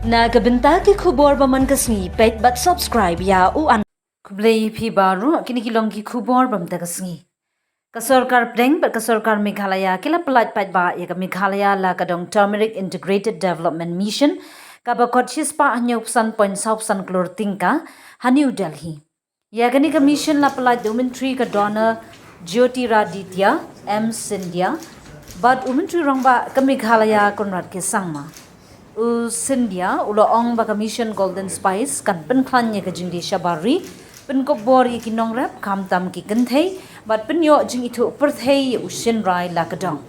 Nagabenta ki khubor baman kasngi pet but subscribe ya u an kublei phi baru kini kilong ki khubor bam ta kasngi kasorkar pleng but kasorkar Meghalaya kila pelat pat ba ya ka Meghalaya la kadong turmeric integrated development mission ka ba kotchis pa anyop san point south san klor tingka ha New Delhi ya gani ka mission la pelat domentry ka donor Jyotiraditya M Sindhya but umentry rong ba ka Meghalaya konrad ke sangma Sindhya ulo ong baka mission golden spice kan penklan ye ka jingdi shabari pynkupbor ye ki nongrep kamtam ki kynthei but penyo jing itu perthei ushin rai la kadang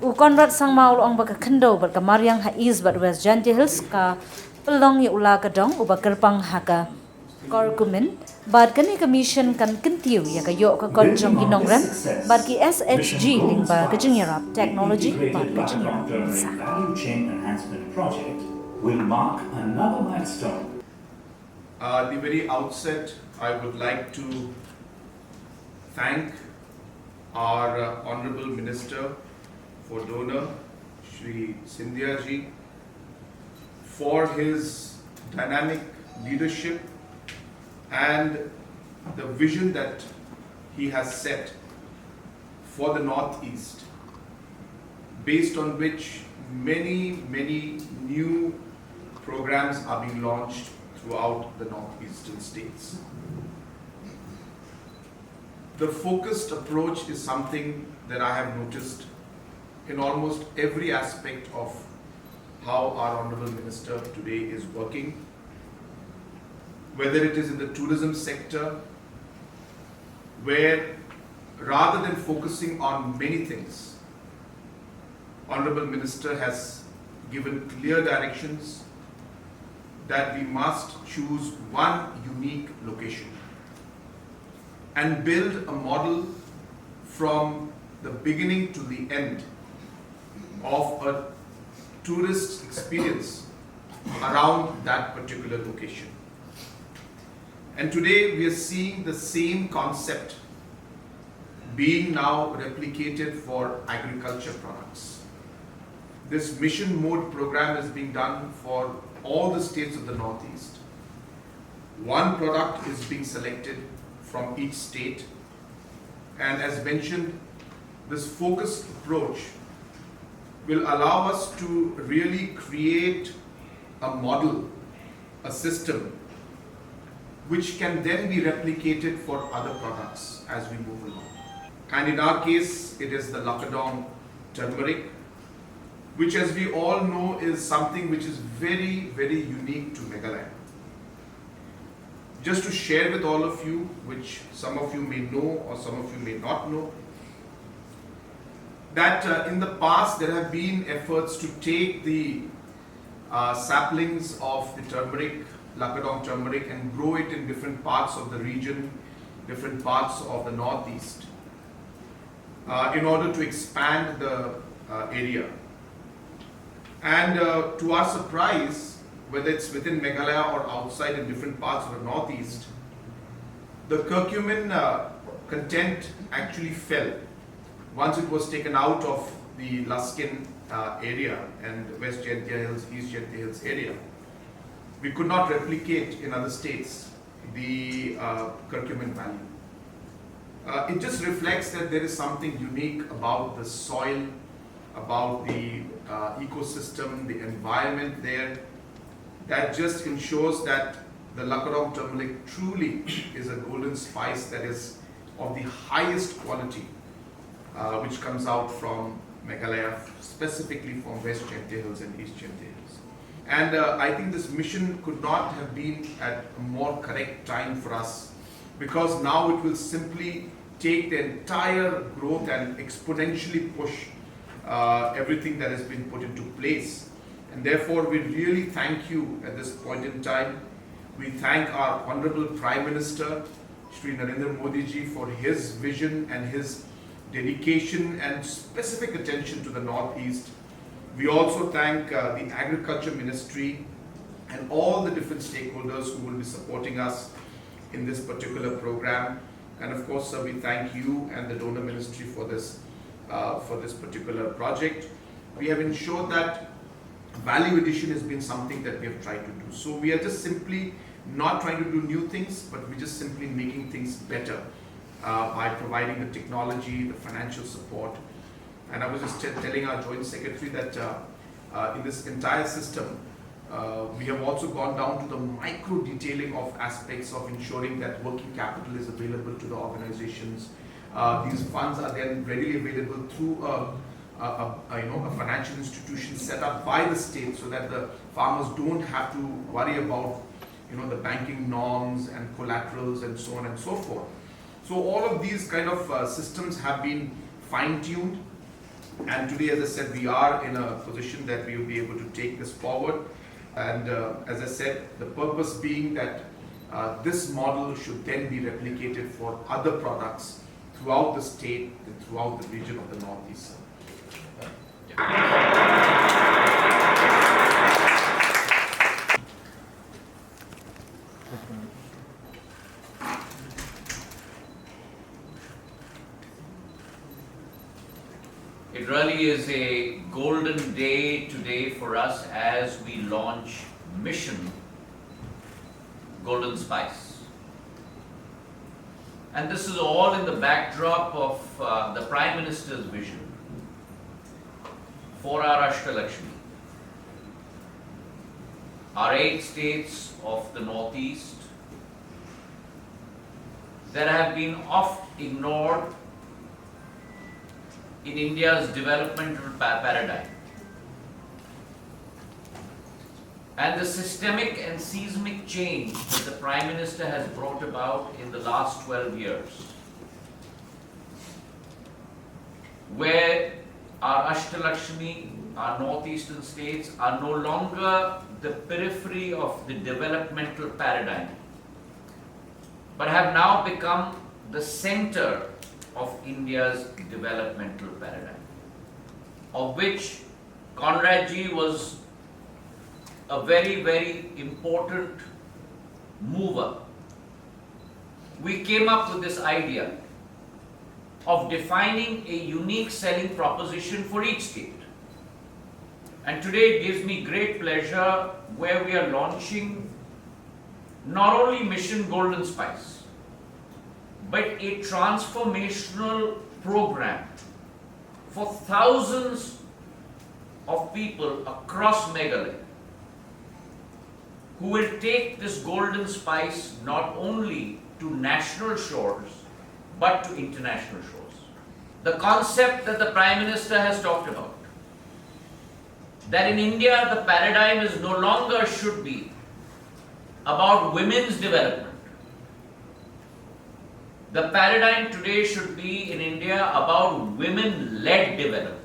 u konrad sangma ulo ong baka khendo but ka maryang ha east but west janti hills ka pelong ye ula kadang u baka kerpang ha ka korkumin but kani ka mission kan kintiu ya ka yo ka kon jong ki nongrep but ki SHG ling ba ka jingyarap technology but ka jingyarap sa value chain enhancement project will mark another milestone. At the very outset, I would like to thank our Honorable Minister for Donor, Shri Sindhya ji, for his dynamic leadership and the vision that he has set for the Northeast, based on which many new programs are being launched throughout the northeastern states. The focused approach is something that I have noticed in almost every aspect of how our Honorable Minister today is working, whether it is in the tourism sector, where rather than focusing on many things, Honorable Minister has given clear directions that we must choose one unique location and build a model from the beginning to the end of a tourist experience around that particular location. And today we are seeing the same concept being now replicated for agriculture products. This mission mode program is being done for all the states of the Northeast. One product is being selected from each state, and as mentioned, this focused approach will allow us to really create a model, a system, which can then be replicated for other products as we move along. And in our case, it is the Lakadong turmeric, which, as we all know, is something which is very unique to Meghalaya. Just to share with all of you, which some of you may know or some of you may not know, that in the past there have been efforts to take the saplings of the turmeric, Lakadong turmeric, and grow it in different parts of the region, different parts of the Northeast, in order to expand the area. And to our surprise, whether it's within Meghalaya or outside in different parts of the Northeast, the curcumin content actually fell once it was taken out of the Luskin area and West Jaintia Hills, East Jaintia Hills area. We could not replicate in other states the curcumin value. It just reflects that there is something unique about the soil, about the ecosystem, the environment there, that just ensures that the Lakadong turmeric truly is a golden spice that is of the highest quality, which comes out from Meghalaya, specifically from West Jaintia Hills and East Jaintia Hills. And I think this mission could not have been at a more correct time for us, because now it will simply take the entire growth and exponentially push everything that has been put into place. And therefore, we really thank you at this point in time. We thank our Honorable Prime Minister, Shri Narendra Modi ji, for his vision and his dedication and specific attention to the Northeast. We also thank the Agriculture Ministry and all the different stakeholders who will be supporting us in this particular program. And of course, sir, we thank you and the Donor Ministry for this particular project. We have ensured that value addition has been something that we have tried to do. So we are just simply not trying to do new things, but we're just simply making things better by providing the technology, the financial support. And I was just telling our Joint Secretary that in this entire system, we have also gone down to the micro detailing of aspects of ensuring that working capital is available to the organizations. These funds are then readily available through a financial institution set up by the state, so that the farmers don't have to worry about the banking norms and collaterals and so on and so forth. So all of these kind of systems have been fine-tuned, and today, as I said, we are in a position that we will be able to take this forward. And as I said, the purpose being that this model should then be replicated for other products throughout the state and throughout the region of the Northeast. It really is a golden day today for us as we launch Mission Golden Spice. And this is all in the backdrop of the Prime Minister's vision for our Ashtalakshmi. Our 8 states of the Northeast that have been oft ignored in India's developmental paradigm. And the systemic and seismic change that the Prime Minister has brought about in the last 12 years, where our Ashtalakshmi, our northeastern states, are no longer the periphery of the developmental paradigm, but have now become the center of India's developmental paradigm, of which Conradji was a very, very important mover. We came up with this idea of defining a unique selling proposition for each state. And today it gives me great pleasure where we are launching not only Mission Golden Spice, but a transformational program for thousands of people across Meghalaya who will take this golden spice not only to national shores but to international shores. The concept that the Prime Minister has talked about, that in India the paradigm is no longer should be about women's development. The paradigm today should be in India about women-led development.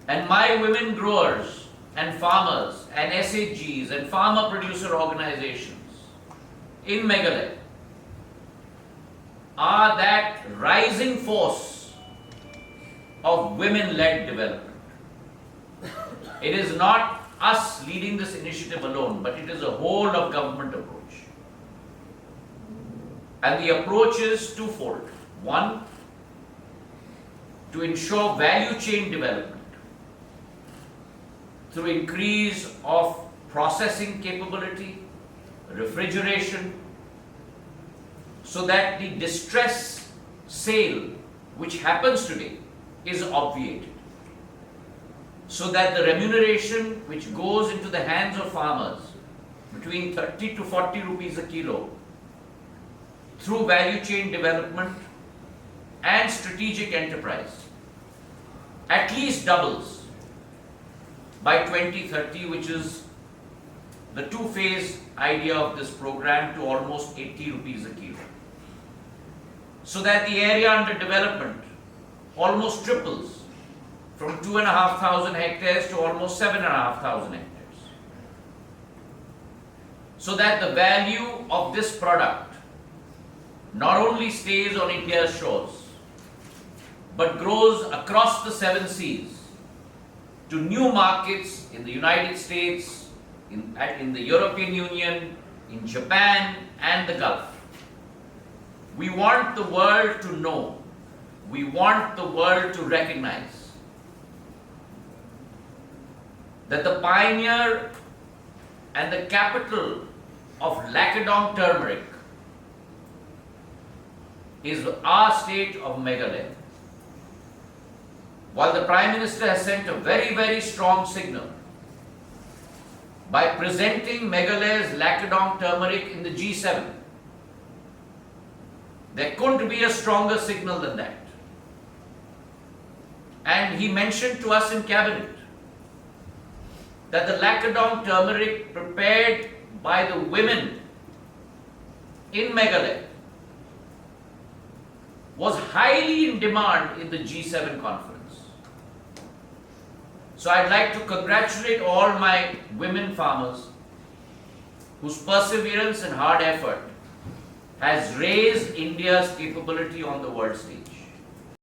And my women growers and farmers and SHGs and farmer producer organizations in Meghalaya are that rising force of women-led development. It is not us leading this initiative alone, but it is a whole of government approach. And the approach is twofold. One, to ensure value chain development through increase of processing capability, refrigeration, so that the distress sale which happens today is obviated, so that the remuneration which goes into the hands of farmers between 30 to 40 rupees a kilo through value chain development and strategic enterprise at least doubles by 2030, which is the two-phase idea of this program, to almost 80 rupees a kilo. So that the area under development almost triples from 2,500 hectares to almost 7,500 hectares. So that the value of this product not only stays on India's shores, but grows across the 7 seas to new markets in the United States, in the European Union, in Japan and the Gulf. We want the world to know, we want the world to recognize that the pioneer and the capital of Lackadown turmeric is our state of Meghalaya. While the Prime Minister has sent a very, very strong signal by presenting Meghalaya's Lackadown turmeric in the G7, there couldn't be a stronger signal than that. And he mentioned to us in Cabinet that the Lackadown turmeric prepared by the women in Meghalaya was highly in demand in the G7 conference. So I'd like to congratulate all my women farmers whose perseverance and hard effort has raised India's capability on the world stage.